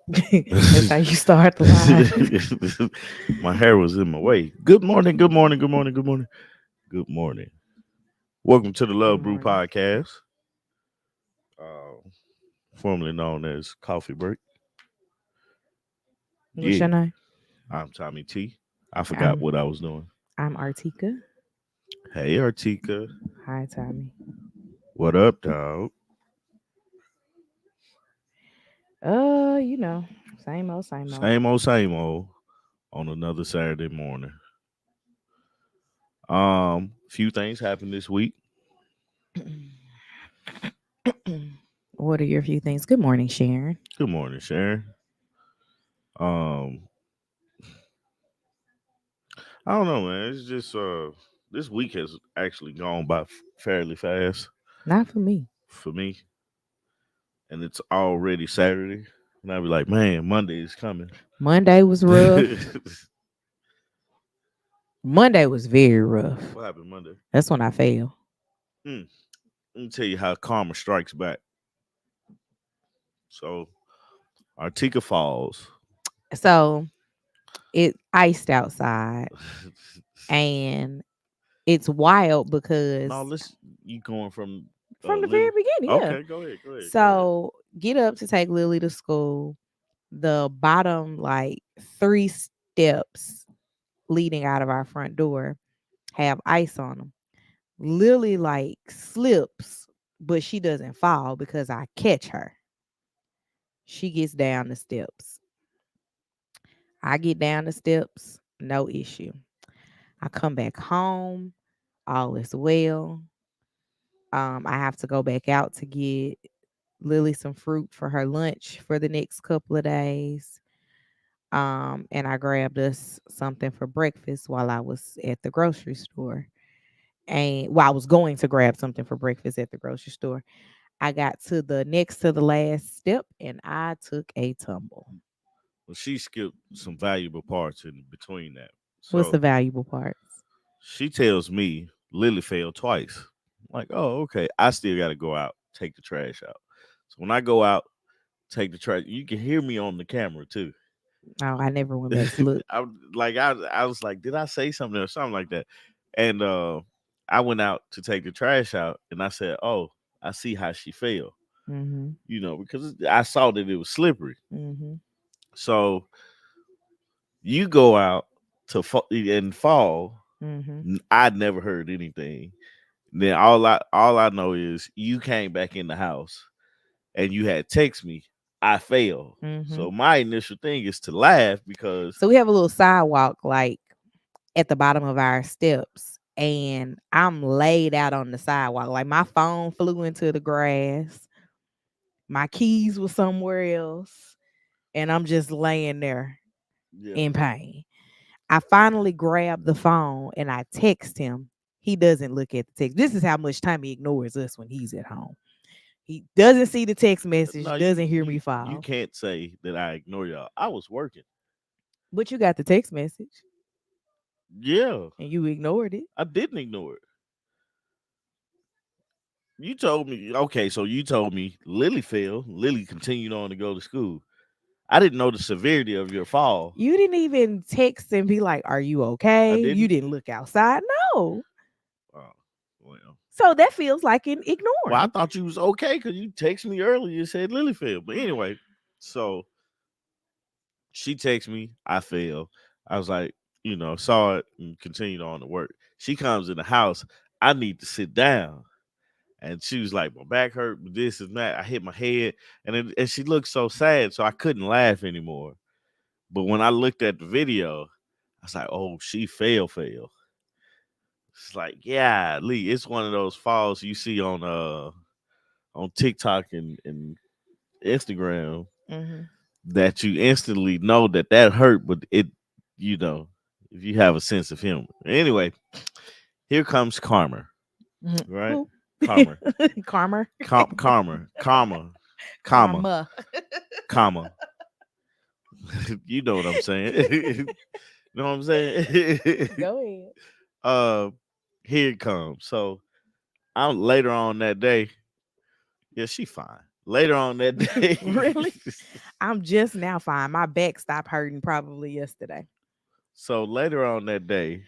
That's how you start the line. My hair was in my way. Good morning, good morning, good morning, good morning, good morning. Welcome to the Good Love Brew morning. podcast, uh, formerly known as Coffee Break. What's Yeah, your name? I'm Tommy T. I forgot I'm what I was doing. I'm Artika. Hey, Artika. Hi, Tommy. What up, dog? You know, same old, same old. Same old on another Saturday morning. Few things happened this week. What are your few things? Good morning, Sharon. Good morning, Sharon. Um, I don't know, man. It's just this week has actually gone by fairly fast Not for me. for me, and it's already Saturday, and I'll be like, man, Monday is coming. Monday was What rough. Monday was very rough. happened Monday? That's when I failed. Hmm. Let me tell you how karma strikes back. So, Artika Falls. So it iced outside, and it's wild No, because let's you going from from the very Lily. beginning, yeah. Okay, go ahead, go ahead, go ahead. So get up to take Lily to school. The bottom like three steps leading out of our front door have ice on them. Lily like slips, but she doesn't fall because I catch her. She gets down the steps. I get down the steps, no issue. I come back home, all is well. I have to go back out to get Lily some fruit for her lunch for the next couple of days. And I grabbed us something for breakfast while I was at the grocery store. And while I was going to grab something for breakfast at the grocery store, I got to the next to the last step and I took a tumble. Well, she skipped some valuable parts in between that. What's the So valuable parts? she tells me Lily failed twice. I'm like, oh, okay. I still got to go out, take the trash out. So when I go out, take the trash, you can hear me on the camera too. Oh, I never went back to look. I was like, did I say something or something like that? And I went out to take the trash out, and I said, oh, I see how she fell. Mm-hmm. Because I saw that it was slippery. Mm-hmm. So you go out and fall. Mm-hmm. I'd never heard anything. Then all I know is you came back in the house and you had text me. I failed. Mm-hmm. So my initial thing is to laugh because So we have a little sidewalk like at the bottom of our steps. And I'm laid out on the sidewalk. Like my phone flew into the grass. My keys were somewhere else. And I'm just laying there yeah, in pain. I finally grab the phone and I text him. He doesn't look at the text. This is how much time he ignores us when he's at home. He doesn't see the text no, message, you doesn't hear me you you fall. can't say that I ignore y'all. I was working. But you got the text message Yeah, and you ignored it. I didn't ignore it. You told me okay, so you told me Lily failed. Lily continued on to go to school. I didn't know the severity of your fall. You didn't even text and be like, "Are you I okay?" You didn't. didn't look outside. No. Oh, well. So that feels like an Well, I ignoring. thought you was okay because you texted me earlier. You said Lily failed. But anyway, so she texted me. I failed. I was like, saw it and continued on to work. She comes in the house. I need to sit down. And she was like, my back hurt, but this and that. I hit my head. And she looked so sad, so I couldn't laugh anymore. But when I looked at the video, I was like, oh, she fail. It's like, yeah, Lee, it's one of those falls you see on TikTok and Instagram Hmm. that you instantly know that hurt, but you know, if you have a sense of humor. Anyway, here comes karma, right? Who? Karma, Karma. karma, karma, comma, Karma. comma. You know what I'm saying? You know what I'm saying? Go ahead. uh, here it comes. So I'm later on that day. Yeah, she fine. later on that day. Really? I'm just now fine. My back stopped hurting probably yesterday. So later on that day,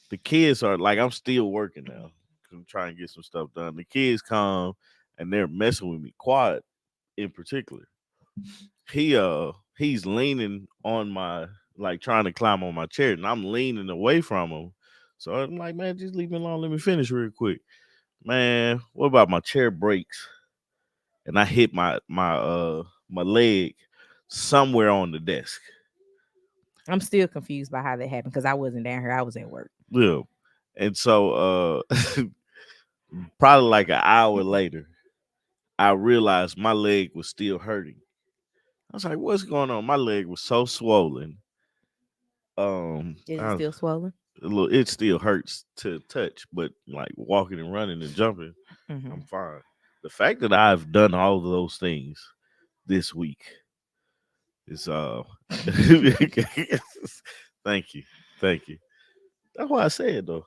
the kids are like, I'm still working now. I'm trying to get some stuff done. The kids come and they're messing with me. Quad in particular. He's leaning on my, like, trying to climb on my chair, and I'm leaning away from him. So I'm like, man, just leave me alone. Let me finish real quick. Man, what about my chair breaks and I hit my leg somewhere on the desk. I'm still confused by how that happened because I wasn't down here. I was at work. Yeah. And so probably like an hour later, I realized my leg was still hurting. I was like, what's going on? My leg was so swollen. Is it I was still swollen? a little, it still hurts to touch, but like walking and running and jumping, I'm Hmm. fine. The fact that I've done all of those things this week is thank you. Thank you. That's what I said though.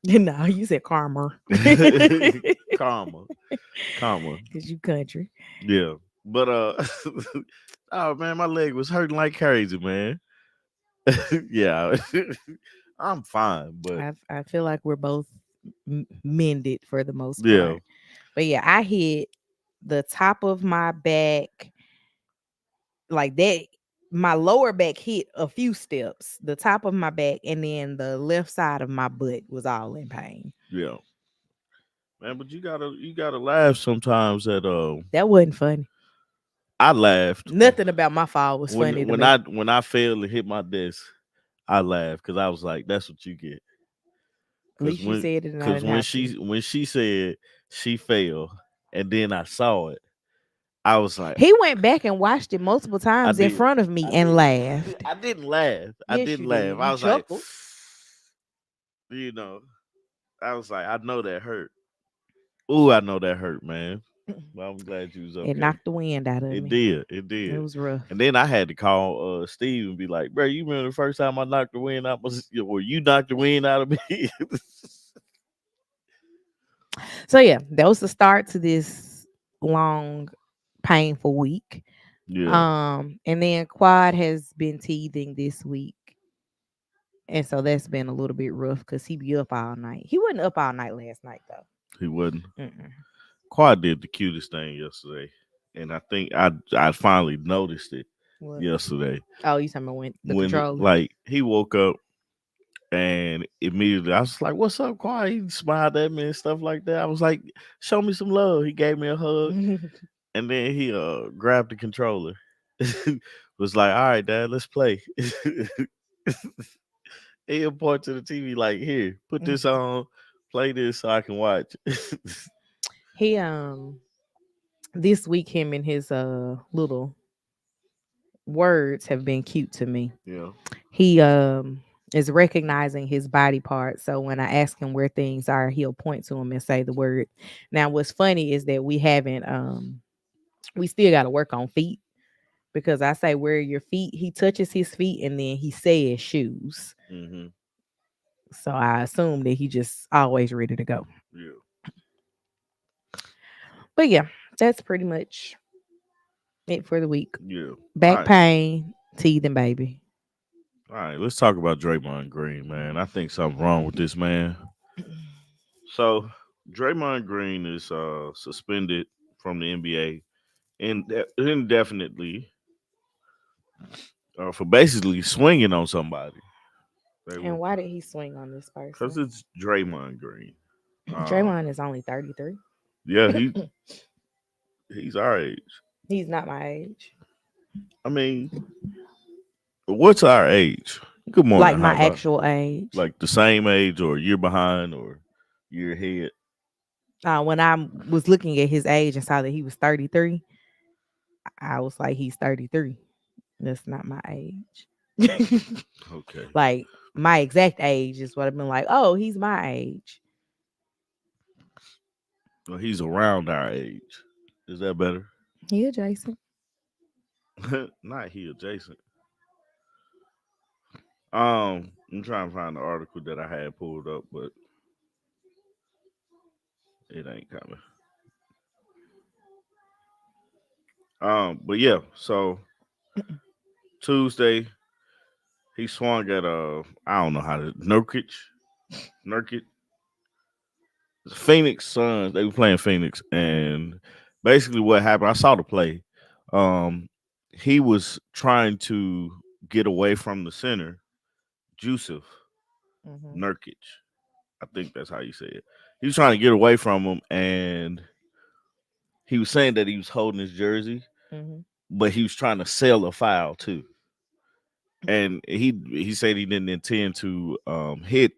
No, you said karma. Karma. Karma. Because you country. Yeah. But oh man, my leg was hurting like crazy, man. Yeah. I'm fine, but I feel like we're both mended for the most yeah, part. But yeah, I hit the top of my back like that. My lower back hit a few steps, the top of my back, and then the left side of my butt was all in pain. yeah. Man, but you gotta laugh sometimes at That wasn't funny. I laughed Nothing about my fall was when funny to when me. I when I failed to hit my desk. I laughed because I was like, "That's what you get." At Because least you when said it and I because didn't have to. when she said she failed, and then I saw it, I was like, He went back and watched it multiple I times in did, front of me I and did, laughed. I didn't laugh, I Yes, didn't you laugh. did. I You was like, chuckled. you know, I was like, I know that hurt. Ooh, I know that hurt, man. Well, I'm glad you was It okay. knocked the wind out of It me. did. It It did. was rough. And then I had to call Steve and be like, bro, you remember the first time I knocked the wind out? Or you knocked the wind out of me? So yeah, that was the start to this long, painful week. Yeah, And then Quad has been teething this week. And so that's been a little bit rough because he be up all night. He wasn't up all night last night though. he wasn't. Mm-mm. Quad did the cutest thing yesterday. And I think I finally noticed it What? yesterday Oh, you talking about when the when controller? like he woke up and immediately I was like, "What's up, Quad?" He smiled at me and stuff like that. I was like, "Show me some love." He gave me a hug. And then he grabbed the controller. Was like, all right, Dad, let's play. He'll point to the TV like, here, put this on, play this so I can watch. He this week him and his little words have been cute to me. Yeah. He is recognizing his body parts. So when I ask him where things are, he'll point to them and say the word. Now what's funny is that we haven't we still got to work on feet because I say where are your feet? He touches his feet and then he says shoes. Mm-hmm. So I assume that he just always ready to go. Yeah. But yeah, that's pretty much it for the week. Yeah. All Back right. pain, teething baby. All right. Let's talk about Draymond Green, man. I think something's wrong with this man. So Draymond Green is suspended from the NBA indefinitely for basically swinging on somebody. They And were why did he swing on this because person? it's Draymond Green. Draymond is only 33. Yeah, he's our age. He's not my age. I mean, what's our age? Good morning, Like my Hava. actual age. Like the same age, or a year behind, or year ahead. When I was looking at his age and saw that he was 33, I was like, he's 33. That's not my age. Okay. Like my exact age is what I've been like, oh, he's my age. Well, he's around our age. Is that better? Yeah, Jason. Not he adjacent. I'm trying to find the article that I had pulled up, but it ain't coming. But yeah, so Tuesday he swung at I don't know how to Nurkic Phoenix Suns. They were playing Phoenix, and basically what happened. I saw the play. Um, he was trying to get away from the center, Jusuf Mhm. Nurkic. I think that's how you say it. He was trying to get away from him, and he was saying that he was holding his jersey, Mhm. but he was trying to sell a foul too. And he said he didn't intend to hit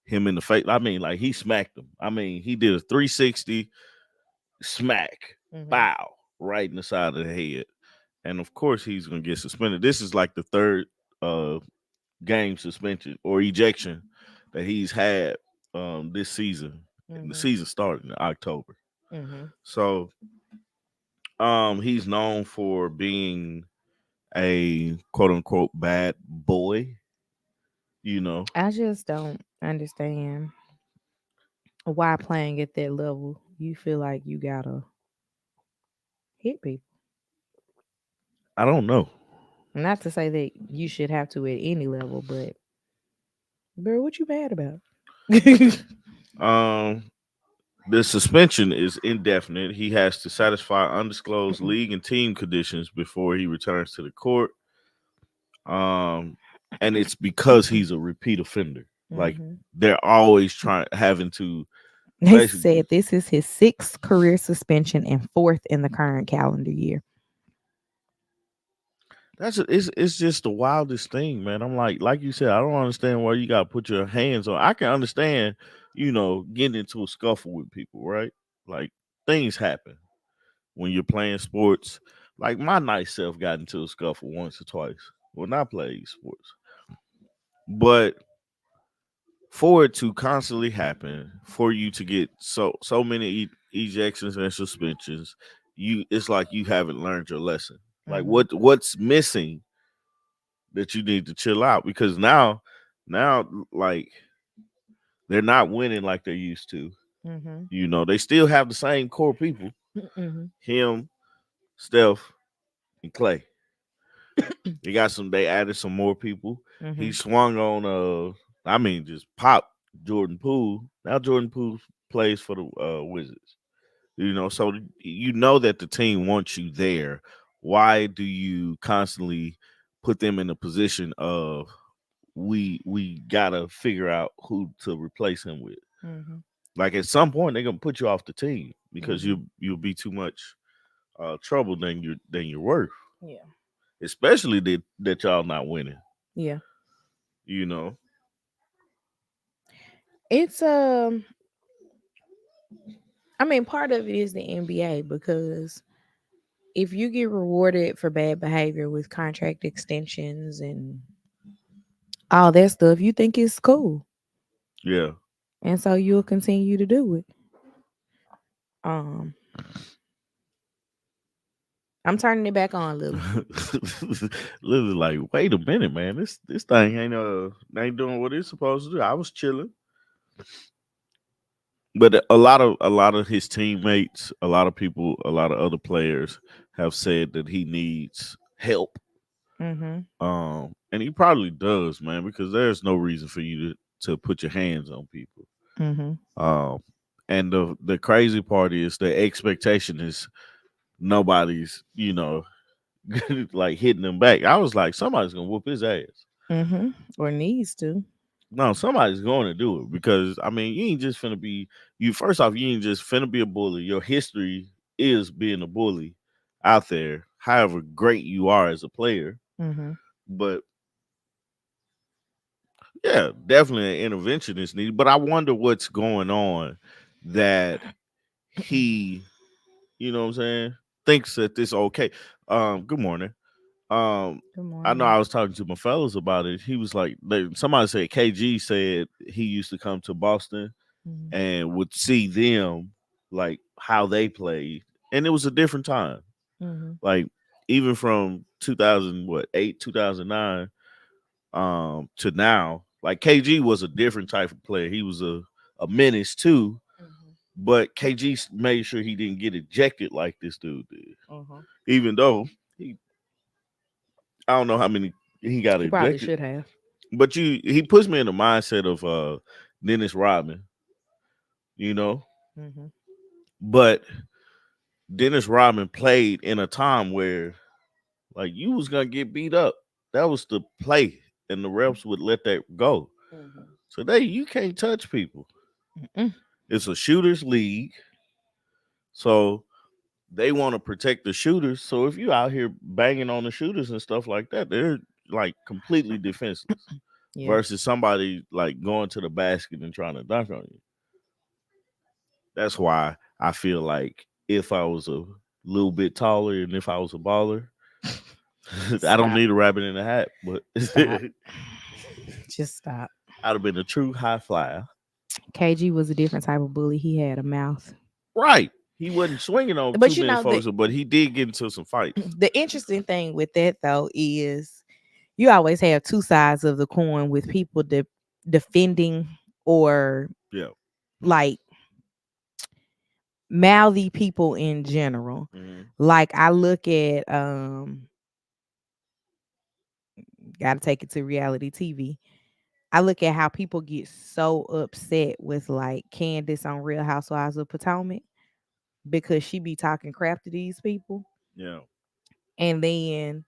him in the face. I mean, like he smacked him. I mean, he did a 360 smack, Mhm. bow, right in the side of the head. And of course, he's gonna get suspended. This is like the third uh, game suspension or ejection that he's had this season. And the Mhm. season started in October, Mhm. so he's known for being a quote unquote bad boy. You know, I just don't understand why playing at that level you feel like you gotta hit people. I don't know. Not to say that you should have to at any level, but bro, what you mad about? Um, the suspension is indefinite. He has to satisfy undisclosed league and team conditions before he returns to the court. Um, and it's because he's a repeat offender. Like Hmm. they're always trying having to They basically. said this is his sixth career suspension and fourth in the current calendar year. It's just the wildest thing, man. I'm like you said, I don't understand why you got to put your hands on. I can understand, getting into a scuffle with people, right? Like things happen when you're playing sports. Like my nice self got into a scuffle once or twice when I played sports, but for it to constantly happen, for you to get so many ejections and suspensions, it's like you haven't learned your lesson. Like Hmm. what's missing that you need to chill out because now like they're not winning like they used to. Hmm. They still have the same core people: Hmm. him, Steph, and Clay. They got some. They added some more people. He Hmm. swung on. I mean, just pop Jordan Poole. Now Jordan Poole plays for the Wizards. So you know that the team wants you there. Why do you constantly put them in a position of we gotta figure out who to replace him with? Hmm. Like at some point they're gonna put you off the team because Hmm. you'll be too much trouble than you're worth. Yeah. Especially that y'all not winning. Yeah. You know. It's I mean part of it is the NBA because if you get rewarded for bad behavior with contract extensions and all that stuff, you think it's cool. Yeah. And so you'll continue to do it. Um, I'm turning it back on, Lily. Literally, like, wait a minute, man. This thing ain't doing what it's supposed to do. I was chilling, but a lot of his teammates, a lot of people, a lot of other players have said that he needs help. Mm-hmm. And he probably does, man, because there's no reason for you to put your hands on people. Mm-hmm. Um, and the crazy part is the expectation is nobody's, like hitting him back. I was like, somebody's gonna whoop his ass. Mm-hmm. Or needs to. No, somebody's going to do it because I mean, you ain't just finna be you. First off, you ain't just finna be a bully. Your history is being a bully out there. However great you are as a player, Mm-hmm. but yeah, definitely an intervention is needed. But I wonder what's going on that he, what I'm saying, thinks that this okay. Good morning. Um, Good I know I morning. was talking to my fellas about it. He was like, somebody said KG said he used to come to Boston Mm-hmm. and would see them like how they played, and it was a different time. Mm-hmm. Like even from 2000 what 2009 to now, like KG was a different type of player. He was a menace too, But KG made sure he didn't get ejected like this dude did. Uh-huh. Even though he, I don't know how many he got He probably ejected, should have. but he puts me in the mindset of Dennis Rodman, you know. Mm-hmm. But Dennis Rodman played in a time where like you was gonna get beat up. That was the play, and the refs would let that go. Mm-hmm. Today you can't touch people. Mm-mm. It's a shooters league, so they want to protect the shooters. So if you out here banging on the shooters and stuff like that, they're like completely defenseless. Yeah. Versus somebody like going to the basket and trying to dunk on you. That's why I feel like if I was a little bit taller and if I was a baller, I don't Stop. need a rabbit in a hat, but Stop. Just stop. I'd have been a true high flyer. KG was a different type of bully. He had a mouth. Right. He wasn't swinging on too But you many know the folks, but he did get into some fights. the interesting thing with that though is you always have two sides of the coin with people defending or Yeah. like mouthy people in general. Hmm. Like I look at gotta take it to reality TV. I look at how people get so upset with like Candace on Real Housewives of Potomac because she be talking crap to these people. Yeah. And then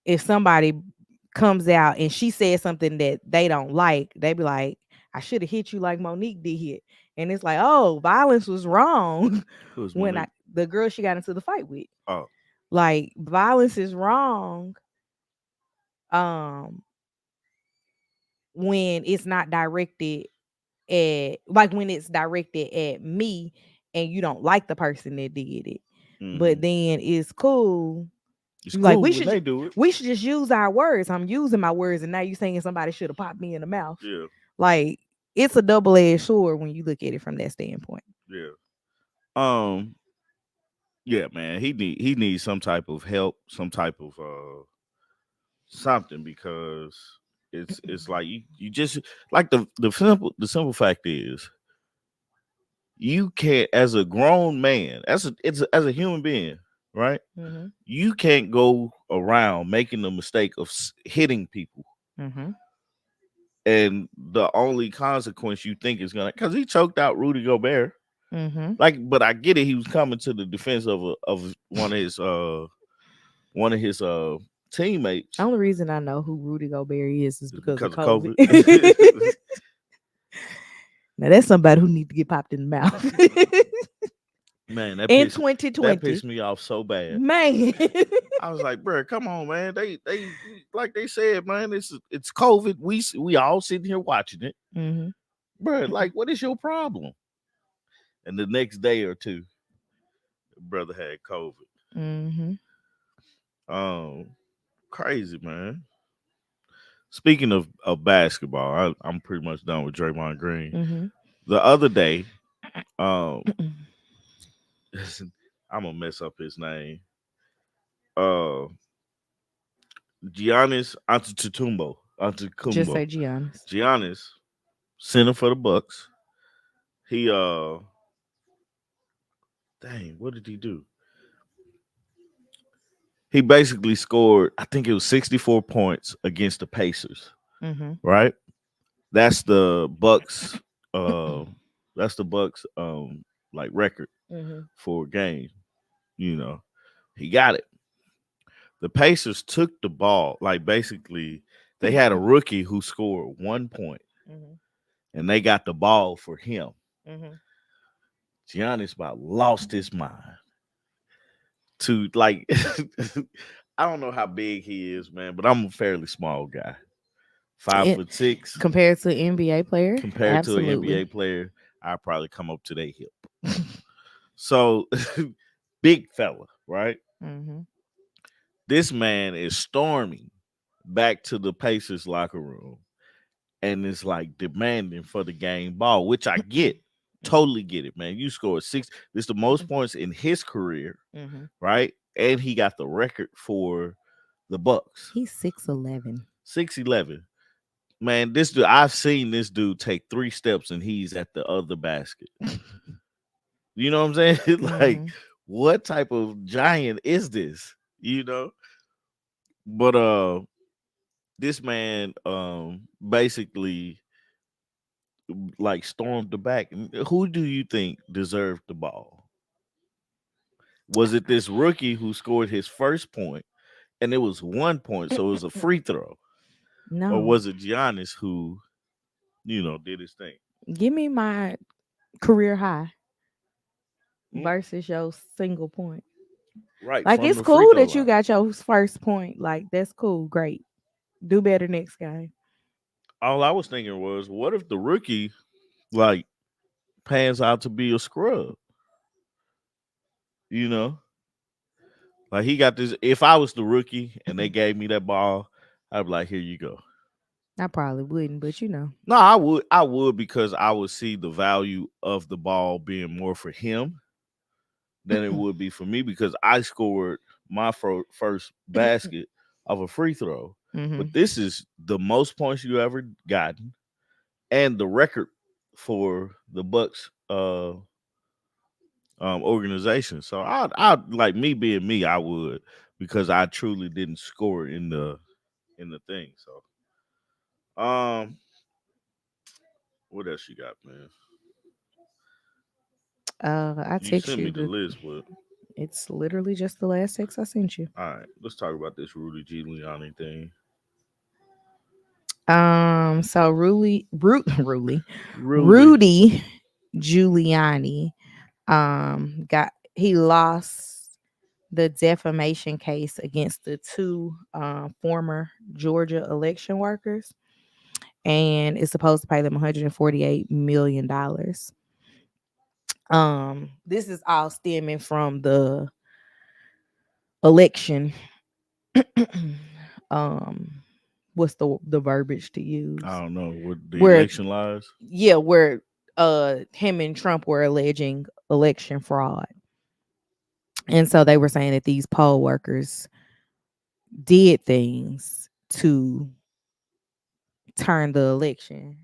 if somebody comes out and she says something that they don't like, they be like, I should have hit you like Monique did hit. And it's like, oh, violence was wrong Who's when Monique? the girl she got into the fight with. Oh. Like violence is wrong um when it's not directed at like when it's directed at me and you don't like the person that did it. But Hmm. then it's cool. It's Like cool when they do it. we should just use our words. I'm using my words and now you saying somebody should have popped me in the mouth. Yeah. Like it's a double-edged sword when you look at it from that standpoint. Yeah. Um. Yeah, man. He needs some type of help, some type of something because it's like you just like the simple fact is you can't as a grown man as a human being, right? Mm-hmm. You can't go around making the mistake of hitting people, Mm-hmm. and the only consequence you think is gonna because he choked out Rudy Gobert. Mm-hmm. Like, but I get it. He was coming to the defense of one of his teammates Only reason I know who Rudy Gobert is because of because of COVID. COVID. Now that's somebody who need to get popped in the mouth. Man, In that 2020. pissed me off so bad. Man. I was like, bro, come on, man. They like they said, man, it's COVID. We all sitting here watching it, Mm-hmm. bro. Like, what is your problem? And the next day or two, the brother had COVID. Mm-hmm. Um, crazy, man. Speaking of basketball, I'm pretty much done with Draymond Green. Mm-hmm. The other day, um, I'm gonna mess up his name. Uh, Giannis Just Antetokounmpo. say Giannis. Giannis, center for the Bucks. He dang, what did he do? He basically scored, I think it was 64 points against the Pacers, Mm-hmm. right? That's the Bucks that's the Bucks like record Mm-hmm. for a game, you know. He got it. The Pacers took the ball, like basically they had a rookie who scored 1 point Mm-hmm. and they got the ball for him. Mm-hmm. Giannis about lost his mind to like I don't know how big he is, man, but I'm a fairly small guy. Five It, foot six. compared to an NBA player, Compared to an absolutely. NBA player, I probably come up to their hip. So big fella, right? Mm-hmm. This man is storming back to the Pacers locker room and is like demanding for the game ball, which I get. Totally get it, man. You scored six. This is the most points in his career, Mm-hmm. right? And he got the record for the Bucks. He's 6'11". 6'11". Man, this dude, I've seen this dude take 3 steps and he's at the other basket. You know what I'm saying? Like, Hmm. what type of giant is this? You know? But this man basically like stormed the back. Who do you think deserved the ball? Was it this rookie who scored his first point and it was 1 point, so it was a free throw? Or No, was it Giannis who, did his thing? give me my career high Mm, versus your single point. right, Like from it's the free cool throw that you line. got your first point. Like that's cool. Great. Do better next game. All I was thinking was, what if the rookie like pans out to be a scrub? You know, like he got this. If I was the rookie and they gave me that ball, I'd be like, "Here you go." I probably wouldn't, but No, I would because I would see the value of the ball being more for him than it would be for me because I scored my first basket of a free throw. Hmm. But this is the most points you ever gotten and the record for the Bucks organization. So I'd like me being me, I would because I truly didn't score in the thing. So what else you got, man? I You text sent me you the the. list, but It's literally just the last text I sent you. all right, let's talk about this Rudy Giuliani thing. So Rudy. Rudy Giuliani, got he lost the defamation case against the two former Georgia election workers, and is supposed to pay them $148 million. This is all stemming from the election. um, what's the verbiage to I use? don't know what the Where election lies. yeah, where him and Trump were alleging election fraud. And so they were saying that these poll workers did things to turn the election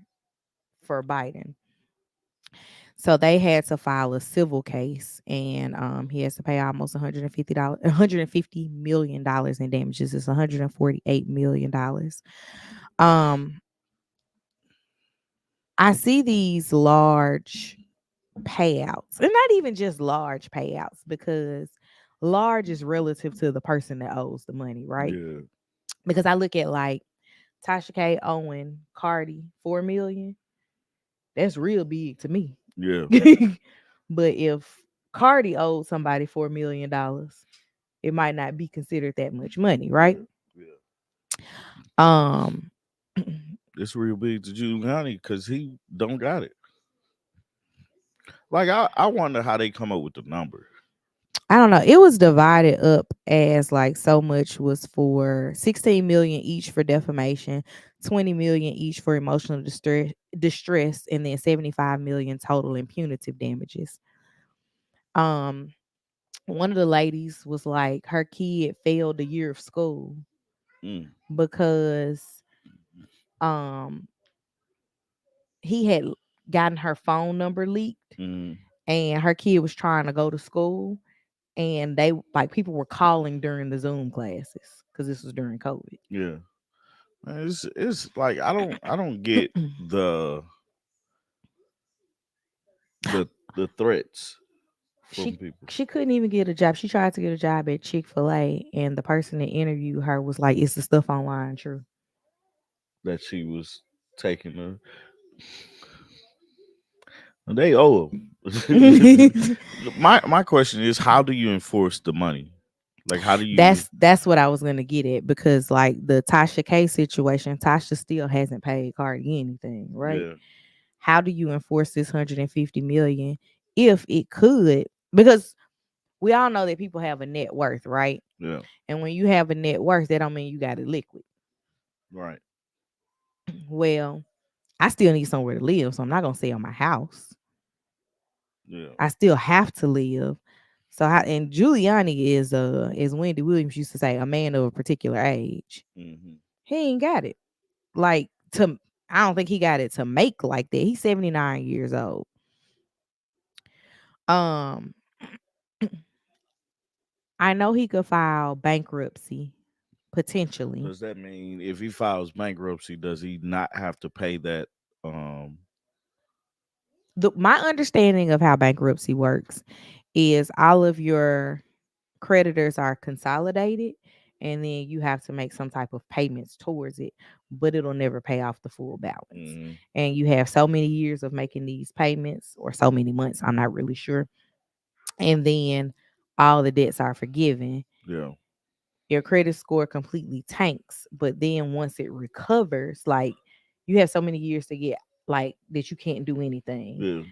for Biden. So they had to file a civil case, and he has to pay almost $150 million in damages. It's $148 million. Um, I see these large payouts, and not even just large payouts, because large is relative to the person that owes the money, right? Yeah, Because I look at like Tasha K, Owen, Cardi, 4 million. That's real big to me. yeah, But if Cardi owed somebody $4 million, it might not be considered that much money, right? yeah. Um, It's real big to Giuliani because he don't got it. Like I wonder how they come up with the number. I don't know. It was divided up as like so much was for 16 million each for defamation, 20 million each for emotional distress, and then 75 million total in punitive damages. Um, one of the ladies was like her kid failed a year of school Mm, because um he had gotten her phone number leaked, mm, and her kid was trying to go to school, and they like people were calling during the Zoom classes because this was during COVID. yeah. Man, it's like I don't get the the threats from she people she couldn't even get a job. She tried to get a job at Chick-fil-A, and the person that interviewed her was like, "Is the stuff online true?" that she was taking the. They owe him. My question is, how do you enforce the money? Like, how do you? That's what I was gonna get at, because like the Tasha K situation, Tasha still hasn't paid Cardi anything, right? Yeah, How do you enforce this 150 million if it could? Because we all know that people have a net worth, right? yeah, And when you have a net worth, that don't mean you got it liquid. right, Well, I still need somewhere to live, so I'm not gonna sell my house. yeah, I still have to live. So how, and Giuliani is as Wendy Williams used to say, a man of a particular age. hmm He ain't got it. Like to I don't think he got it to make like that. He's 79 years old. Um, I know he could file bankruptcy potentially. Does that mean if he files bankruptcy, does he not have to pay that? Um, My understanding of how bankruptcy works is all of your creditors are consolidated, and then you have to make some type of payments towards it, but it'll never pay off the full balance. mhm, And you have so many years of making these payments, or so many months, I'm not really sure. And then all the debts are forgiven. yeah, Your credit score completely tanks, but then once it recovers, like you have so many years to get like that you can't do anything. yeah,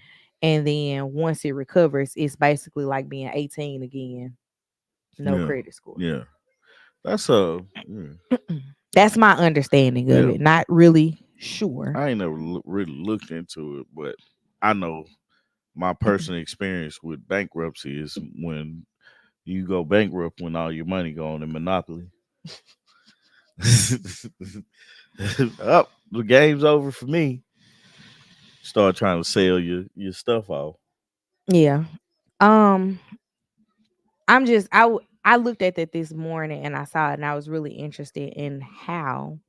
And then once it recovers, it's basically like being 18 again, no yeah, credit score. yeah. That's a yeah, That's my understanding of yeah. it. Not really sure. I ain't never really looked into it, but I know my personal experience with bankruptcy is when you go bankrupt when all your money gone in Monopoly. Up, the game's over for me. Start trying to sell your stuff off. Yeah. Um, I looked at that this morning and I saw it and I was really interested in how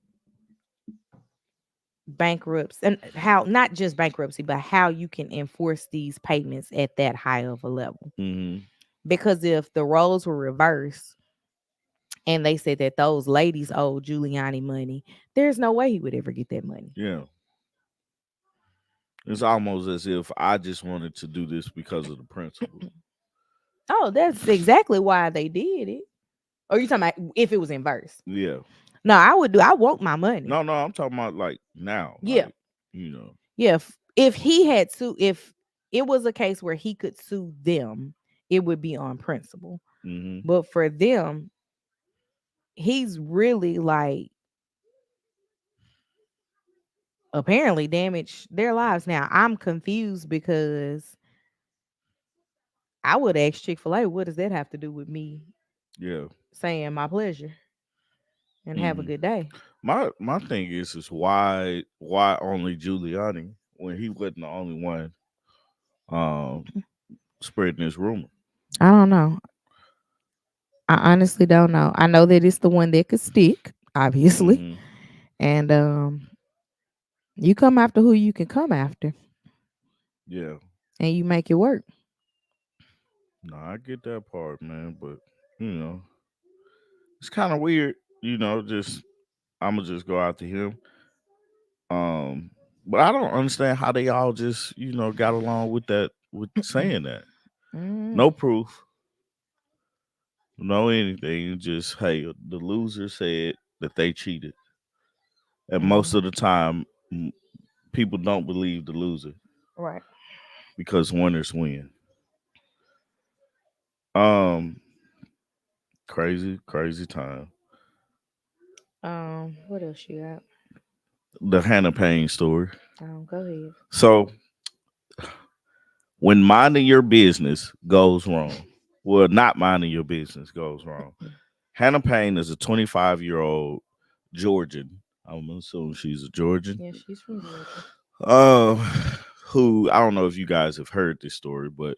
bankrupts and how not just bankruptcy, but how you can enforce these payments at that high of a level. Hmm. Because if the roles were reversed and they said that those ladies owed Giuliani money, there's no way he would ever get that money. Yeah, it's almost as if I just wanted to do this because of the principle. Oh, that's exactly why they did it. Or you talking about if it was inverse? Yeah. No, I want my money. No, no, I'm talking about like now, Yeah. you know. Yeah. If he had to, if it was a case where he could sue them, it would be on principle. Hmm. But for them, he's really like apparently damaged their lives. Now I'm confused because I would ask Chick-fil-A, what does that have to do with me Yeah. saying my pleasure and have a Hmm. good day? My thing is why only Giuliani when he wasn't the only one um spreading this rumor. I don't know. I honestly don't know. I know that it's the one that could stick, obviously. Hmm. And you come after who you can come after Yeah. and you make it work. No, I get that part, man, but you know, it's kind of weird, just I'm gonna just go after him. Um, but I don't understand how they all just, got along with that, with saying that. Mm, No proof, no anything. Just hey, the loser said that they cheated, and most mm, of the time, people don't believe the loser right. because winners win. Um, crazy, crazy time. What else you got? The Hannah Payne story. Go ahead. So when minding your business goes wrong, well, not minding your business goes wrong. Hannah Payne is a 25-year-old Georgian. I'm assuming she's a Georgian. Yeah, she's from Georgia. Uh, who I don't know if you guys have heard this story, but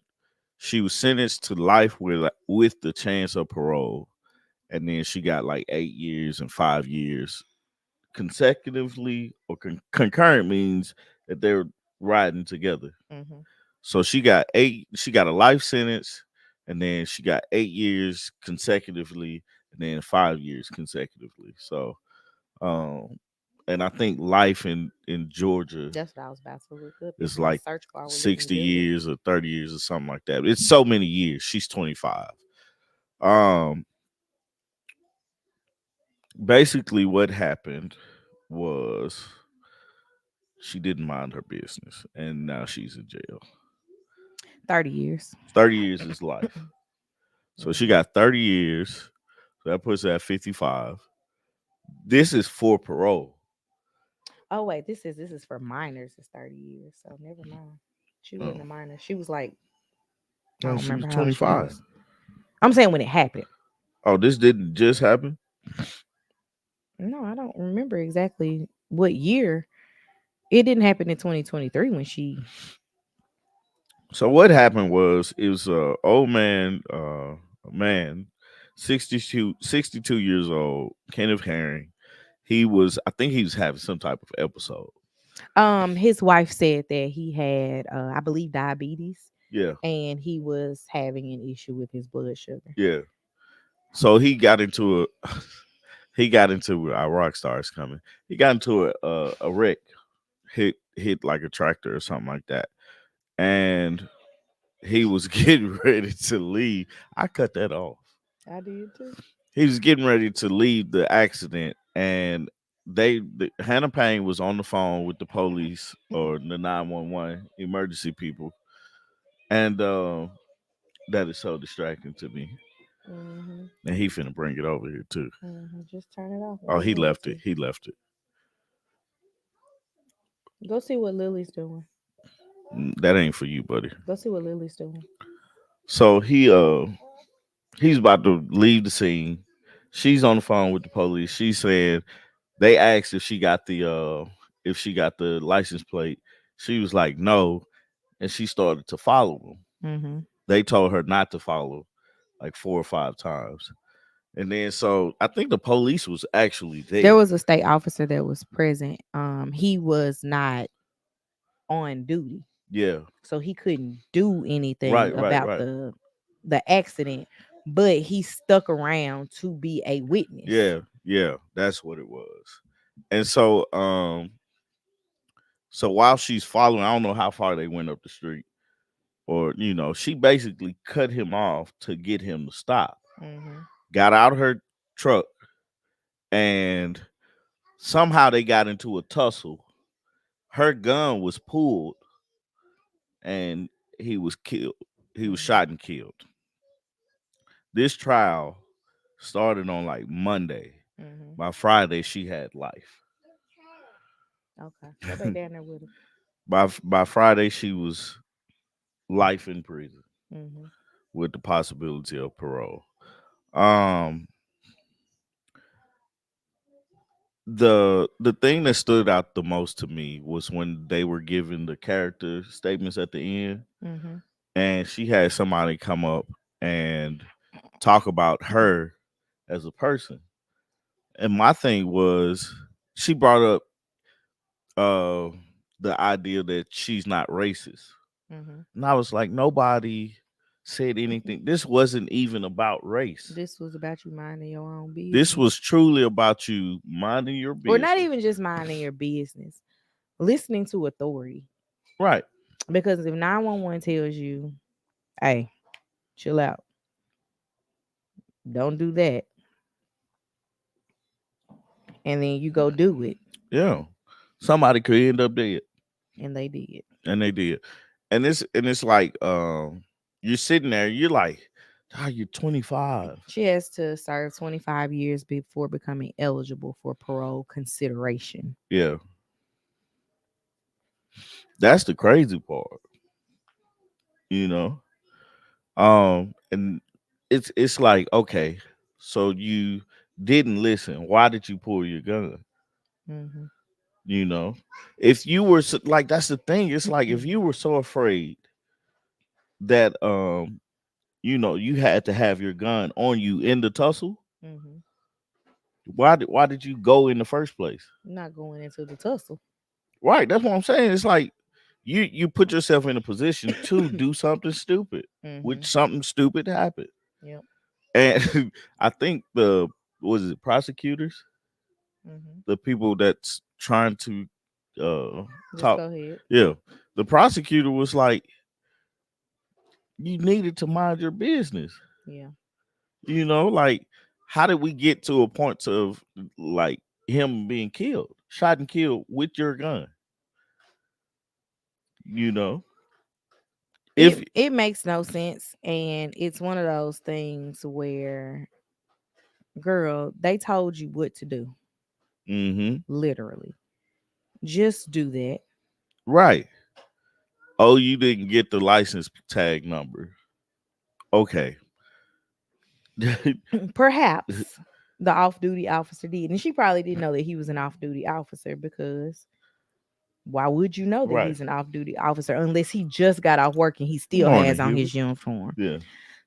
she was sentenced to life with the chance of parole, and then she got like 8 years and 5 years consecutively, or concurrent means that they're riding together. Mm-hmm. So she got eight. She got a life sentence, and then she got 8 years consecutively, and then 5 years consecutively. So, um, and I think life in Georgia That's what I was about to look up. If is my like search bar would let me 60 do it. years or 30 years or something like that. It's so many years. She's 25. Um, Basically, what happened was she didn't mind her business, and now she's in jail. 30 years. 30 years is life. So she Mhm. got 30 years. So that puts her at 55. This is for parole. Oh wait, this is for minors. It's 30 years. So never mind. She wasn't Oh, a minor. She was like I no, don't she was remember how old she 25. was. I'm saying when it happened. Oh, this didn't just happen? No, I don't remember exactly. what year? It didn't happen in 2023 when she. So what happened was it was a old man, a man, 62 years old, Kenneth Herring. He was, I think he was having some type of episode. His wife said that he had, I believe, diabetes, Yeah, and he was having an issue with his blood sugar. yeah. So he got into a, he got into our rock stars coming. He got into a wreck, hit like a tractor or something like that, and he was getting ready to leave. I cut that off. I did too. He was getting ready to leave the accident, and Hannah Payne was on the phone with the police or the 911 emergency people, and that is so distracting to me. Mm-hmm. And he finna bring it over here too. Mm-hmm. Just turn it off if Oh, you he want left it. to. He left it. Go see what Lily's doing. That ain't for you, buddy. Go see what Lily's doing. So he's about to leave the scene. She's on the phone with the police. She said they asked if she got the license plate. She was like no, and she started to follow them. Mm-hmm. They told her not to follow like 4 or 5 times. And then so I think the police was actually There there. was a state officer that was present. He was not on duty, Yeah. so he couldn't do anything Right, right, about right. the accident. But he stuck around to be a witness. Yeah, yeah, that's what it was. And so while she's following, I don't know how far they went up the street. Or, she basically cut him off to get him to stop. Mm-hmm. Got out of her truck and somehow they got into a tussle. Her gun was pulled and he was killed. He was Mm-hmm. shot and killed. This trial started on like Monday. Mm-hmm. By Friday, she had life. Okay, go back down there with him. By Friday, she was life in prison Mm-hmm. with the possibility of parole. Um, the thing that stood out the most to me was when they were giving the character statements at the end, Mm-hmm. and she had somebody come up and talk about her as a person. And my thing was she brought up uh the idea that she's not racist. Mm-hmm. And I was like, nobody said anything. This wasn't even about race. This was about you minding your own This business, was truly about you minding your or not business. even just minding your business, listening to authority. Right. Because if 911 tells you, "Hey, chill out, don't do that," and then you go do it, Yeah. Somebody could end up dead. and they did. And they did. And it's like you're sitting there, you're like, oh, you're 25. She has to serve 25 years before becoming eligible for parole consideration. Yeah. That's the crazy part, you know? And it's like, okay, so you didn't listen. Why did you pull your gun? Mm-hmm. You know? If you were like that's the thing. It's like if you were so afraid that you had to have your gun on you in the tussle, Mm-hmm. why did you go in the first place? Not going into the tussle. Right, that's what I'm saying. It's like you put yourself in a position to do something stupid, Mm-hmm. which something stupid happened. Yep. And I think the was it prosecutors, Mm-hmm. the people that's trying to uh Just talk, go ahead. yeah, the prosecutor was like, you needed to mind your business. Yeah. Like how did we get to a point of like him being killed, shot and killed with your gun? You know, if It makes no sense, and it's one of those things where, girl, they told you what to do, mm-hmm, literally. Just do that. right. Oh, you didn't get the license tag number. Okay. Perhaps. the off duty officer did. And she probably didn't know that he was an off duty officer because why would you know that Right. he's an off duty officer unless he just got off work and he still Morning, has on Hubert. his uniform? Yeah.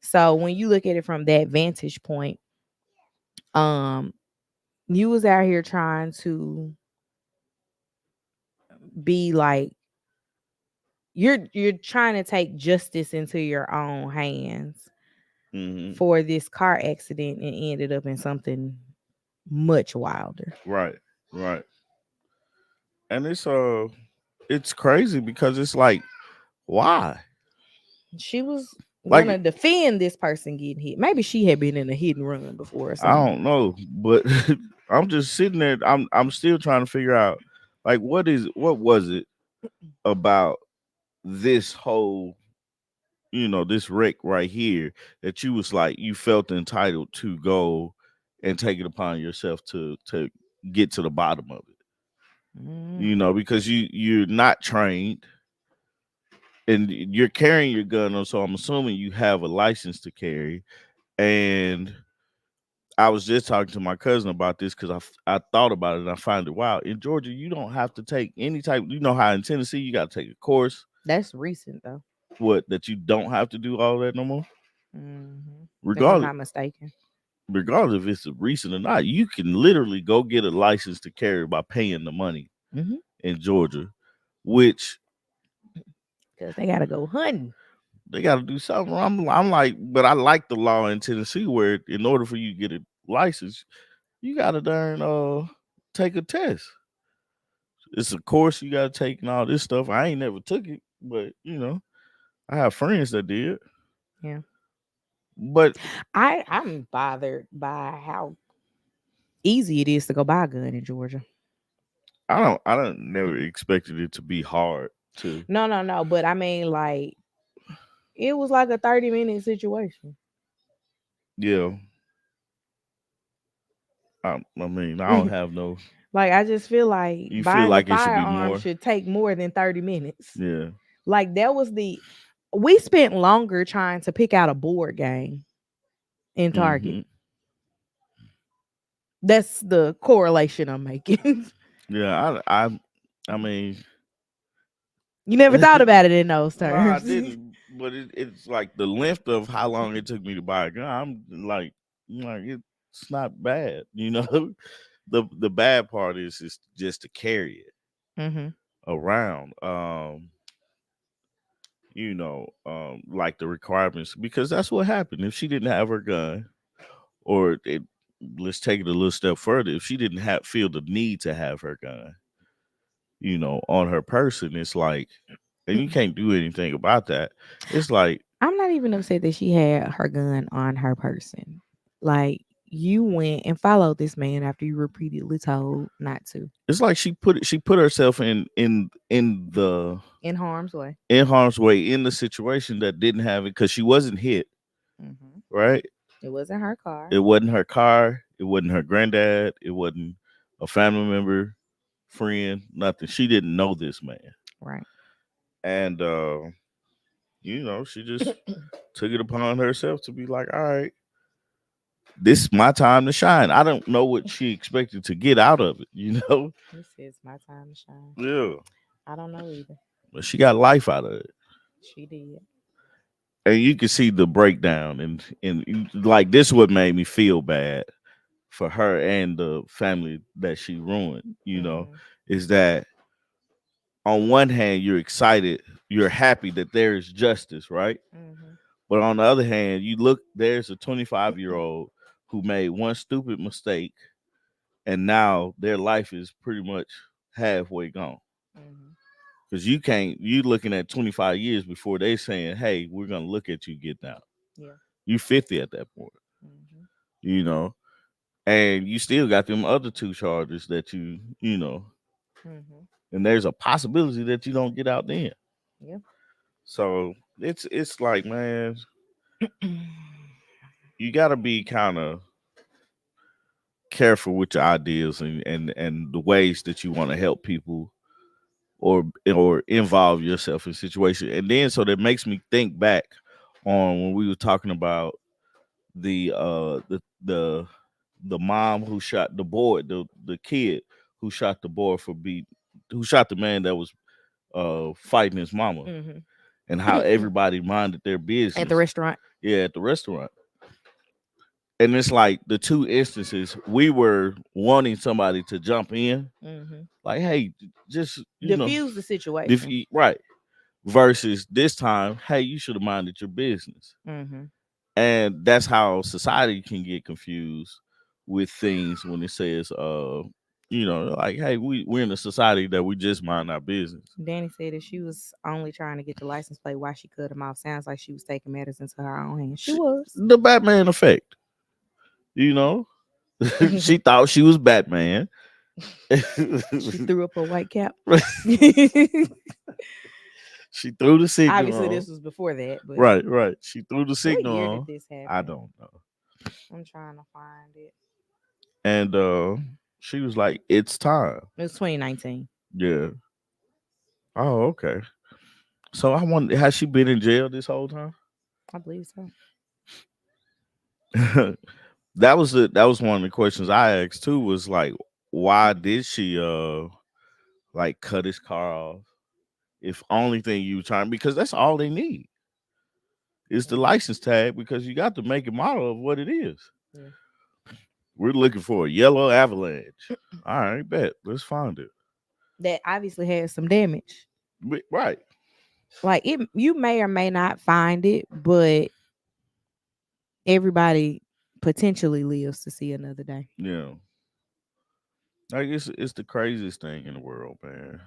So when you look at it from that vantage point, um, you was out here trying to be like you're trying to take justice into your own hands Hmm. for this car accident and ended up in something much wilder. Right. Right. And it's crazy because it's like, why? She was Like, gonna defend this person getting hit. Maybe she had been in a hit and run before or I something. don't know, but I'm just sitting there. I'm still trying to figure out, like, what was it about this whole, this wreck right here that you was like you felt entitled to go and take it upon yourself to get to the bottom of it. Because you're not trained and you're carrying your gun on, so I'm assuming you have a license to carry. And I was just talking to my cousin about this because I thought about it and I find it wild. In Georgia, you don't have to take any type. You know how in Tennessee you got to take a course. That's recent though. What, that you don't have to do all that no more. If I'm Regardless, not mistaken. regardless if it's recent or not, you can literally go get a license to carry by paying the money Mm-hmm. in Georgia, which Because they gotta go hunting. they got to do something. I'm like, but I like the law in Tennessee where in order for you to get a license, you got to darn take a test. It's a course you got to take and all this stuff. I ain't never took it, but I have friends that did. Yeah. But I'm bothered by how easy it is to go buy a gun in Georgia. I don't never expected it to be hard to. No, no, no. But I mean, like, it was like a 30-minute situation. Yeah, I mean, I don't have no. Like, I just feel like You feel buying a like it should be firearm more. should take more than 30 minutes. Yeah. Like, we spent longer trying to pick out a board game in Target. Hmm. That's the correlation I'm making. Yeah. I mean, You never thought about it in those no, I terms. didn't. But it's like the length of how long it took me to buy a gun. I'm like it's not bad. The bad part is just to carry it Mm-hmm. around. Like the requirements, because that's what happened. If she didn't have her gun, or let's take it a little step further, if she didn't feel the need to have her gun, on her person, it's like, and you can't do anything about that. It's like I'm not even upset that she had her gun on her person. Like, you went and followed this man after you repeatedly told not to. she put herself In harm's way. in harm's way in the situation that didn't have it because she wasn't hit, Mm-hmm. right? It wasn't her car. It wasn't her car. It wasn't her granddad. It wasn't a family member, friend, nothing. She didn't know this man. Right. And she just took it upon herself to be like, all right, this is my time to shine. I don't know what she expected to get out of it. This is my time to shine. Yeah. I don't know either. But she got life out of it. She did. And you can see the breakdown, and like this what made me feel bad for her and the family that she ruined, Mm-hmm. is that on one hand you're excited, you're happy that there is justice, right? Mm-hmm. But on the other hand, you look, there's a 25-year-old who made one stupid mistake and now their life is pretty much halfway gone. Mm-hmm. Because you looking at 25 years before they saying, hey, we're gonna look at you get down. Yeah. You 50 at that point, Mm-hmm. you know, and you still got them other two charges that Mm-hmm. and there's a possibility that you don't get out then. Yeah. So it's like, man, you gotta be kind of careful with your ideas and the ways that you want to help people or involve yourself in situations. And then so that makes me think back on when we were talking about the the mom who shot the boy, the kid who shot the boy who shot the man that was fighting his mama, Mm-hmm. and how everybody minded their At the business. restaurant. Yeah, at the restaurant. And it's like the two instances we were wanting somebody to jump in, Mm-hmm. like, hey, just Diffuse the situation. right. Versus this time, hey, you should have minded your business. Mm-hmm. And that's how society can get confused with things when it says, like, hey, we're in a society that we just mind our business. Danny said that she was only trying to get the license plate while she cut him off. Sounds like she was taking matters into her own hands. She was. The Batman effect, you know. She thought she was Batman. She threw up her white cap. She threw the signal Obviously, on. this was before that, but Right, right. She threw the what signal year did on. this I happen? don't know. I'm trying to find it. And she was like, "It's time." It was 2019. Yeah. Oh, okay. So I wonder, has she been in jail this whole time? I believe so. That was one of the questions I asked too. Was like, why did she like cut his car off? If only thing you trying, because that's all they need is the Mhm. license tag, because you got to make a model of what it is. Yeah. We're looking for a yellow Avalanche. All right, bet. Let's find it. That obviously had some damage. Right. Like it, you may or may not find it, but everybody potentially lives to see another day. Yeah. Like it's the craziest thing in the world, man.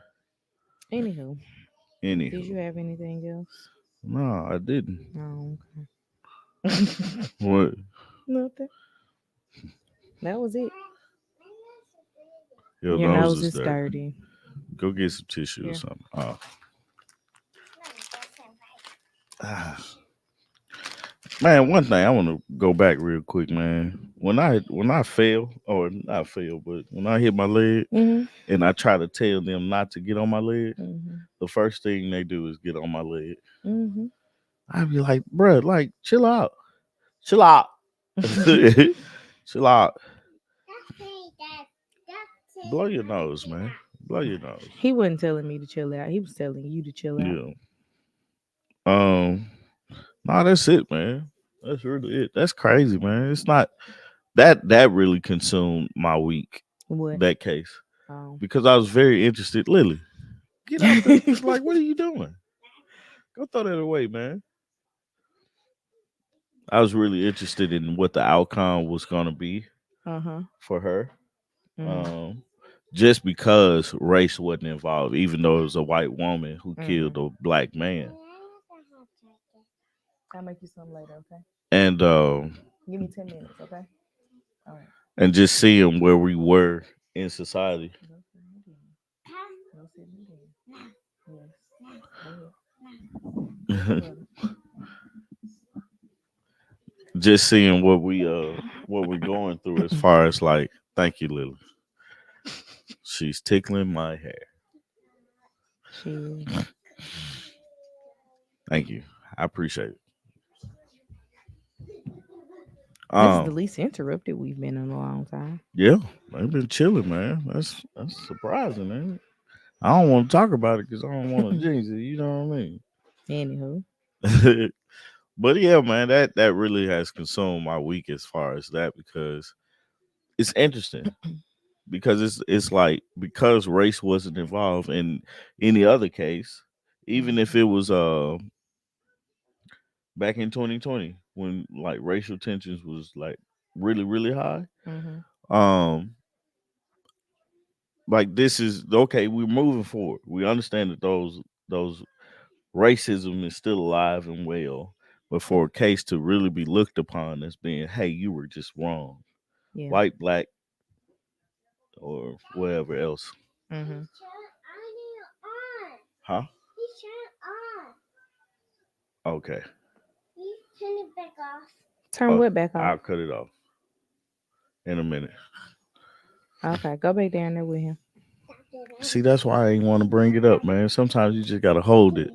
Anywho, did you Anywho. have anything else? No, I didn't. No. Okay. What? Nothing. That was it. Your Your nose nose is is dirty. dirty. Go get some tissue or Here. something. Oh. Ah. Man, one thing I want to go back real quick, man. When I fail, or not fail, but when I hit my leg Mm-hmm. and I try to tell them not to get on my leg, Mm-hmm. the first thing they do is get on my leg. Mm-hmm. I'd be like, bruh, like, chill out. Chill out. Chill out. Blow your nose, man. Blow your nose. He wasn't telling me to chill out. He was telling you to chill out. Yeah. Um, nah, that's it, man. That's really it. That's crazy, man. It's not that really consumed my week, What? that case. Oh. Because I was very interested. Lily, get out the like, what are you doing? Go throw that away, man. I was really interested in what the outcome was gonna be Uh-huh. for her. Mm-hmm. Um, just because race wasn't involved, even though it was a white woman who Mm-hmm. killed a black man. I'll make you some later, okay? And Give me 10 minutes, okay? All right. and just seeing where we were in society. Go sit in the den. Go sit in the den. Yes. Go ahead. Go ahead. Just seeing what we're going through as far as like, thank you, Lily. She's tickling my hair. She is. Thank you. I appreciate it. This is the Um, least interrupted we've been in a long time. yeah, I've been chilling, man. That's surprising, man. I don't want to talk about it because I don't want to jinx it. You know what Anywho. I mean? But yeah, man, that really has consumed my week as far as that, because it's interesting, because it's like, because race wasn't involved in any other case, even if it was back in 2020 when like racial tensions was like really really high. Mm-hmm. Um, like, this is okay. We're moving forward. We understand that those racism is still alive and well, but for a case to really be looked upon as being, hey, you were just wrong, Yeah. white, black, or whatever else. Mm-hmm. Huh? Okay. Turn Oh, what back off? I'll cut it off in a minute. Okay, go back down there with him. See, that's why I ain't want to bring it up, man. Sometimes you just gotta hold it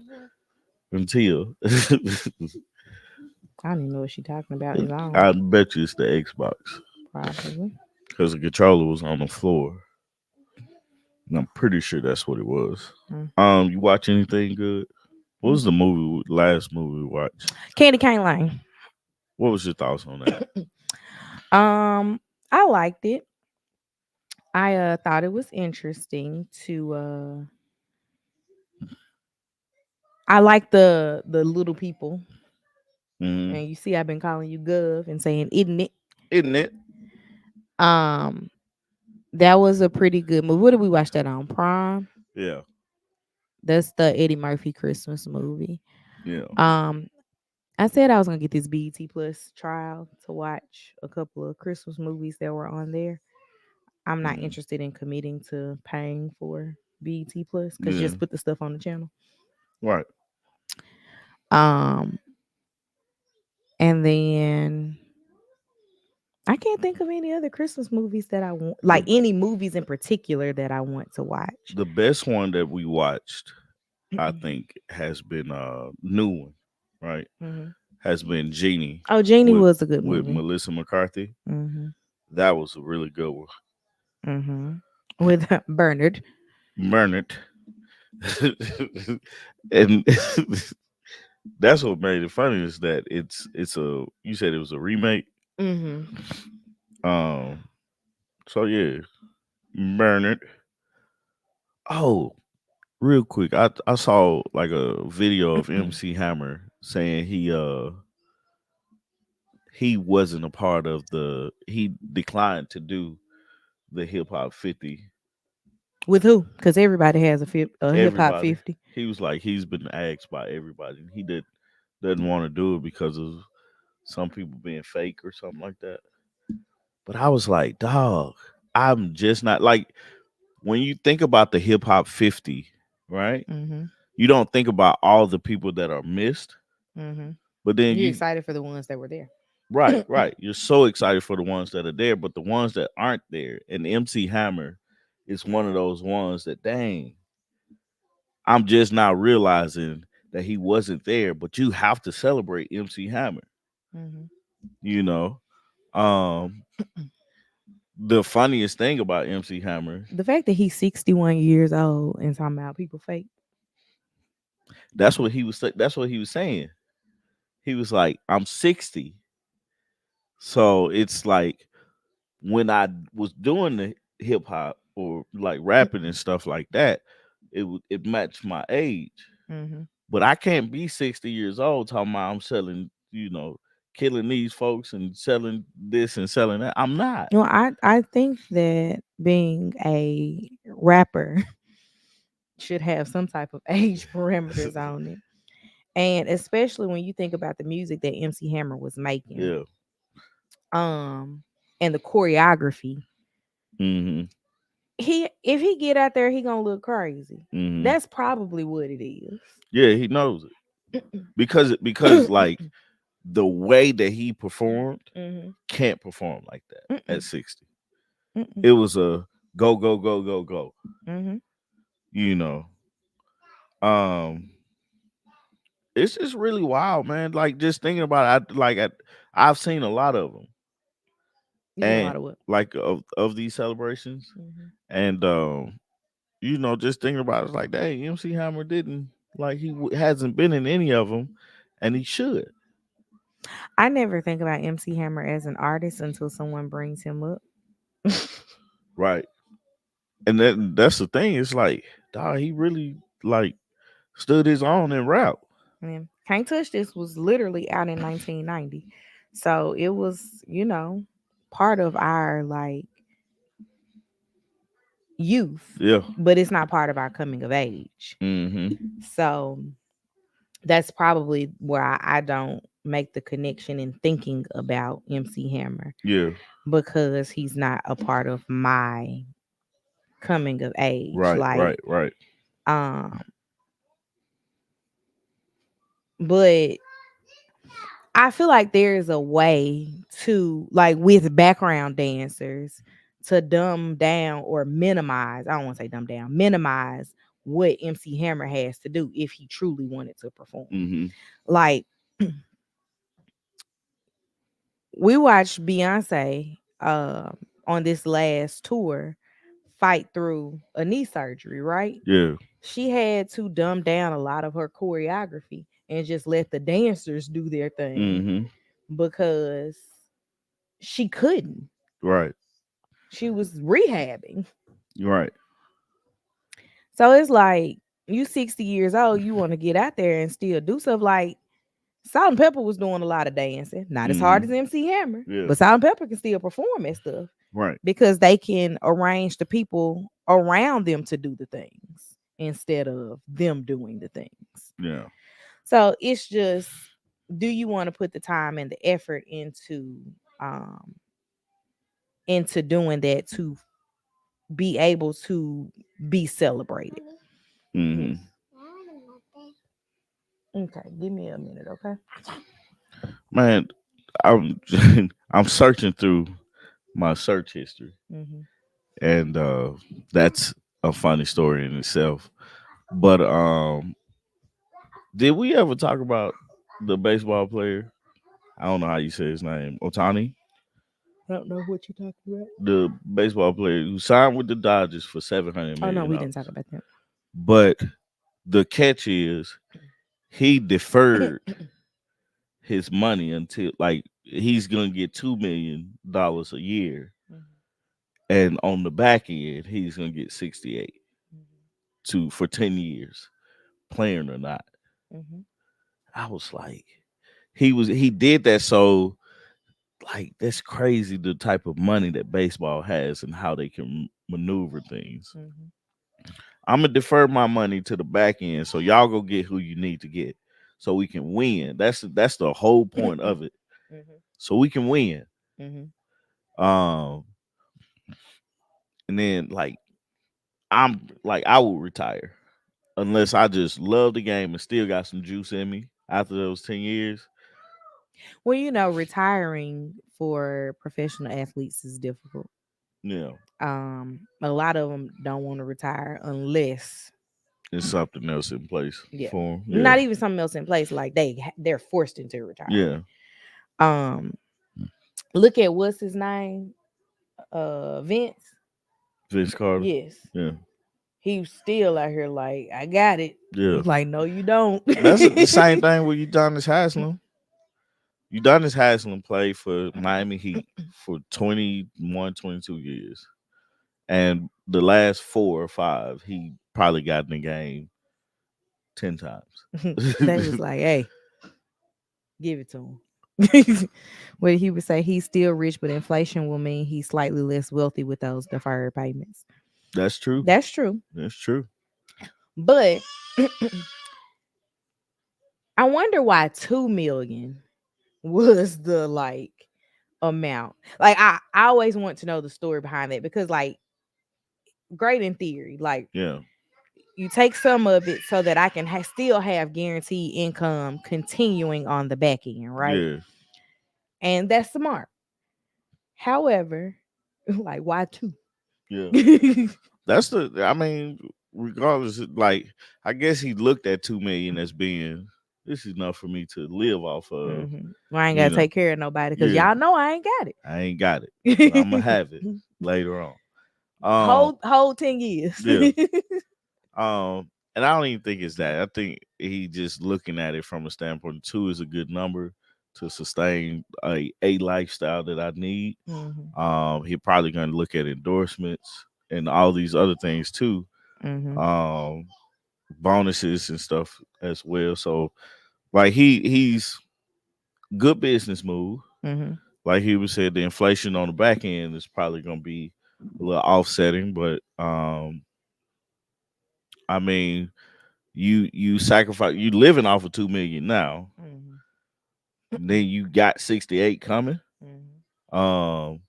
until. I don't even know what she's talking about. Is on. I bet you it's the Xbox. Probably. because the controller was on the floor. And I'm pretty sure that's what it was. Mm. You watch anything good? What was the last movie we watched? Candy Cane Lane. What was your thoughts on that? Um, I liked it. I thought it was interesting to I like the little people. Mm-hmm. And you see I've been calling you Gov and saying isn't it? Isn't it? Um that was a pretty good movie. What did we watch that on? Prime? Yeah, That's the Eddie Murphy Christmas movie. yeah. Um I said I was gonna get this BET Plus trial to watch a couple of Christmas movies that were on there. I'm not Mm, interested in committing to paying for BET Plus because yeah, just put the stuff on the channel. right. Um, and then I can't think of any other Christmas movies that I want, The like any movies in particular that I want to watch. the best one that we watched, I think, has been a new one, right? Mhm. Has been Genie Oh, Genie with was a good with movie. Melissa McCarthy. Hmm. That was a really good one. Hmm. With Bernard. Bernard. And that's what made it funny is that it's a you said it was a remake. Hmm. Um so yeah, Bernard. Oh, real quick, I saw like a video of MC Hammer saying he wasn't a part of he declined to do the hip hop 50. With who? Because everybody has a hip hop Everybody. 50. He was like he's been asked by everybody. And he doesn't want to do it because of some people being fake or something like that. But I was like, dog, I'm just not like when you think about the hip hop 50, right? Hmm. You don't think about all the people that are missed, Hmm. but then You're you excited for the ones that were there. right. You're so excited for the ones that are there, but the ones that aren't there, and MC Hammer is one of those ones that dang, I'm just now realizing that he wasn't there, but you have to celebrate MC Hammer, Hmm. you know. Um the funniest thing about MC Hammer, The fact that he's 61 years old and talking about people fake. that's what he was saying. He was like, I'm 60. So it's like when I was doing the hip hop or like rapping and stuff like that, it matched my age. Hmm. But I can't be 60 years old talking about I'm selling, killing these folks and selling this and selling that. I'm not. Well, I think that being a rapper should have some type of age parameters on it. And especially when you think about the music that MC Hammer was making. Yeah. Um and the choreography. Hmm. He if he get out there, he gonna look crazy. Hmm. That's probably what it is. Yeah, he knows it. Because like the way that he performed Mhm. can't perform like that at Mm-mm. 60. Mm-mm. It was a go, go, go, go, go. Mhm. You know. Um it's just really wild, man. Like just thinking about it, I've seen a lot of them, You seen a and lot of what? like of these celebrations, Mhm. and just thinking about it, it's like, dang, MC Hammer didn't like hasn't been in any of them, and he should. I never think about MC Hammer as an artist until someone brings him up. Right, and that's the thing. It's like, dog, he really like stood his own in rap. Yeah. Can't Touch This was literally out in 1990. So it was, part of our like youth, Yeah. but it's not part of our coming of age. Mm-hmm. So that's probably where I don't make the connection in thinking about MC Hammer Yeah. because he's not a part of my coming of age. Right. Like, Right. Right. um, but I feel like there's a way to like with background dancers to dumb down or minimize. I don't want to say dumb down, minimize what MC Hammer has to do if he truly wanted to perform. Mm-hmm. Like we watched Beyonce um on this last tour fight through a knee surgery, right? Yeah. She had to dumb down a lot of her choreography and just let the dancers do their thing Mm-hmm. because she couldn't. Right. She was rehabbing. Right. So it's like you 60 years old, you want to get out there and still do stuff like Salt and Pepper was doing a lot of dancing. Not as hard Mm-hmm. as MC Hammer, Yeah. but Salt and Pepper can still perform that stuff Right. because they can arrange the people around them to do the things instead of them doing the things. Yeah. So it's just, do you want to put the time and the effort um into doing that to be able to be celebrated? Yes. Mm-hmm. Okay, give me a minute, okay? Man, I'm I'm searching through my search history, Mm-hmm. and that's a funny story in itself. But did we ever talk about the baseball player? I don't know how you say his name. Otani, I don't know what you're talking about. the baseball player who signed with the Dodgers for 700 Oh no, million we didn't talk dollars. about that. But the catch is he deferred his money until like he's gonna get $2 million a year, Mhm, and on the back end he's gonna get 68 mhm, to for 10 years, playing or not. mhm, I was like, he did that so like that's crazy the type of money that baseball has and how they can maneuver things. mhm, I'm gonna defer my money to the back end so y'all go get who you need to get so we can win. That's the whole point of it. mhm, So we can win. mhm. Um and then like I'm like I will retire unless I just love the game and still got some juice in me after those 10 years. Well, you know, retiring for professional athletes is difficult. Yeah, A lot of them don't want to retire unless, there's something else in place yeah, for 'em. Yeah. not even something else in place. Like they're forced into retirement. Yeah. Um, look at what's his name, Vince. Vince Carter. Yes, Yeah. he was still out here like, I got it. Yeah. Like, no, you don't. That's the same thing with Udonis Haslam. Udonis Haslam played for Miami Heat for 21, 22 years. And the last 4 or 5, he probably got in the game 10 times. They was like, hey, give it to him. Where he would say he's still rich, but inflation will mean he's slightly less wealthy with those deferred payments. That's true. That's true. That's true. But I wonder why 2 million was the like amount. Like I always want to know the story behind that because like great in theory, like Yeah. you take some of it so that I can still have guaranteed income continuing on the back end, right? Yeah. And that's smart. However, like why two? Yeah. That's I mean, regardless, like, I guess he looked at 2 million as being this is enough for me to live off of, Well, I ain't you gotta know. take care of nobody because Yeah. y'all know I ain't got I ain't got it, but I'm gonna it. have it later on. Um, whole 10 years. yeah. And I don't even think it's that. I think he just looking at it from a standpoint. 2 is a good number to sustain a lifestyle that I need. Mhm, He probably gonna look at endorsements and all these other things too. mhm, Um, bonuses and stuff as well. So like he's good business move. mhm, Like he was said, the inflation on the back end is probably gonna be a little offsetting, but I mean, you sacrifice you living off of 2 million now, mhm, and then you got 68 coming. mhm, Um,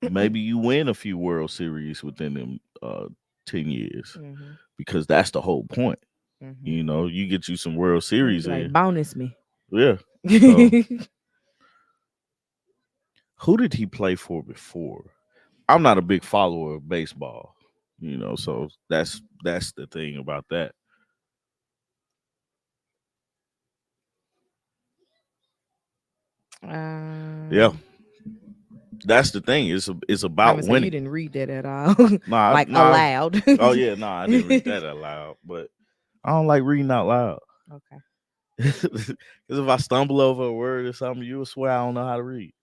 maybe you win a few World Series within them 10 years mhm, because that's the whole point. mhm. You know, you get you some World He'd Series be like, in. bonus me. Yeah. So who did he play for before? I'm not a big follower of baseball, so that's the thing about that. Yeah. um, That's the thing. It's I'm about gonna say you winning. didn't read that at all, Nah, like nah. aloud. Oh yeah, nah. I didn't read that out loud, but I don't like reading out loud. Okay. Because if I stumble over a word or something, you will swear I don't know how to read.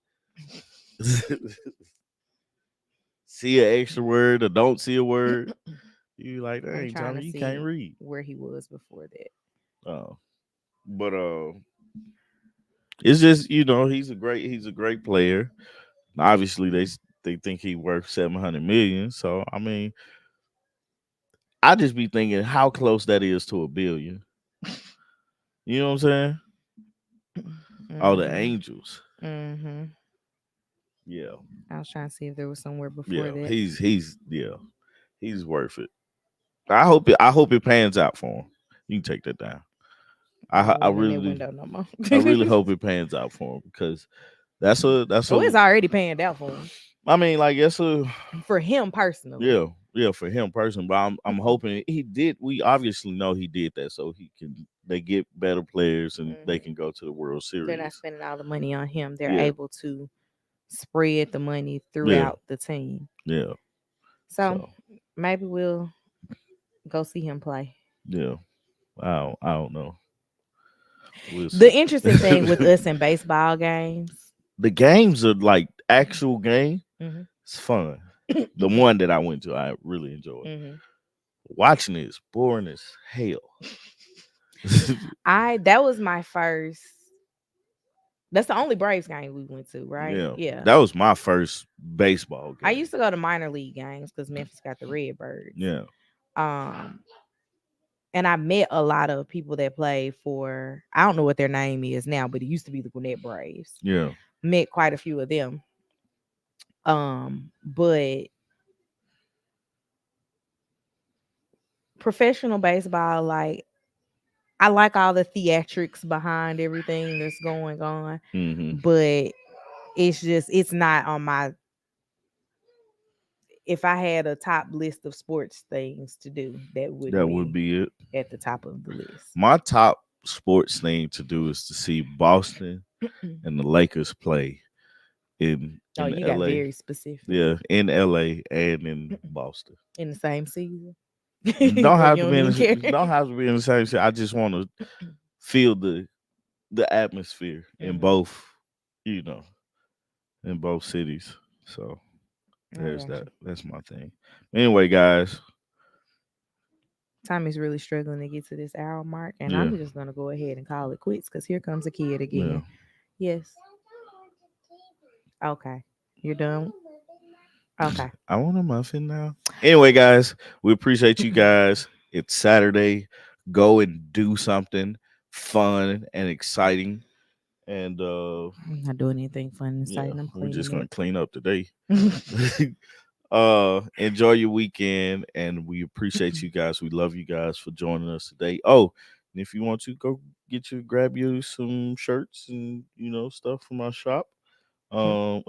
See an extra word or don't see a word, you like, I'm dang, trying Tommy, to you can't see read. where he was before that. Oh, but it's just he's a great player. Obviously, they think he worth 700 million. So I mean, I just be thinking how close that is to a billion. You know what I'm saying? Oh, the Mhm. Angels. Mhm. Yeah, I was trying to see if there was somewhere before yeah. that. He's worth it. I hope it pans out for him. You can take that down. I I wasn't in that really window no more. I really hope it pans out for him because that's Oh, a it's already panned out for him. I mean like that's a For him personally. yeah for him personally. But I'm hoping he did. We obviously know he did that so they get better players and they Mhm. can go to the World They're not Series. spending all the money on him. They're Yeah, able to spread the money yeah, throughout the team. yeah. So So maybe we'll go see him play. yeah, I don't know. We'll The see. interesting thing with us in baseball games. The games are like actual game. Hmm. It's fun. The one that I went to, I really enjoyed. Hmm. Watching it is boring as hell. I that was my first. That's the only Braves game we went to, right? Yeah, Yeah. that was my first baseball I game. used to go to minor league games because Memphis got the Redbirds. Yeah, Um, and I met a lot of people that played for. I don't know what their name is now, but it used to be the Gwinnett Braves. yeah. Met quite a few of them. But professional baseball, like I like all the theatrics behind everything that's going on, Hmm. but it's not on my. If I had a top list of sports things to do, that wouldn't That would be be it. at the top of the list. My top sports thing to do is to see Boston and the Lakers play Oh, in you got LA. very specific. Yeah, in LA and in Boston. In the same season, Don't or have you to don't be in even care. don't have to be in the same city. I just want to feel the atmosphere in Hmm. both, you know, in both cities. So I there's got that. you. That's my thing. Anyway, guys. Tommy's really struggling to get to this hour mark, and Yeah, I'm just gonna go ahead and call it quits because here comes a kid yeah. again. Yes. Okay. You're done. Okay. I want a muffin now. Anyway, guys, we appreciate you guys. It's Saturday. Go and do something fun and exciting. And I'm not doing anything fun and yeah, exciting. I'm we're just cleaning gonna clean up today. up. Enjoy your weekend and we appreciate you guys. We love you guys for joining us today. Oh, and if you want to go grab you some shirts and stuff from our shop. Um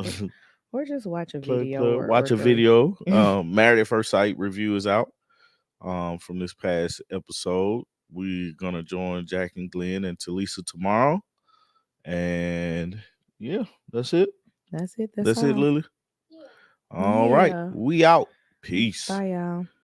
Or just watch a plug video plug or watch a three. video. Married at First Sight review is out from this past episode. We're gonna join Jack and Glenn and Talisa tomorrow. And yeah, that's it. That's it. That's That's it, all. Lily. All right. Yeah. We out. Peace. Bye, y'all.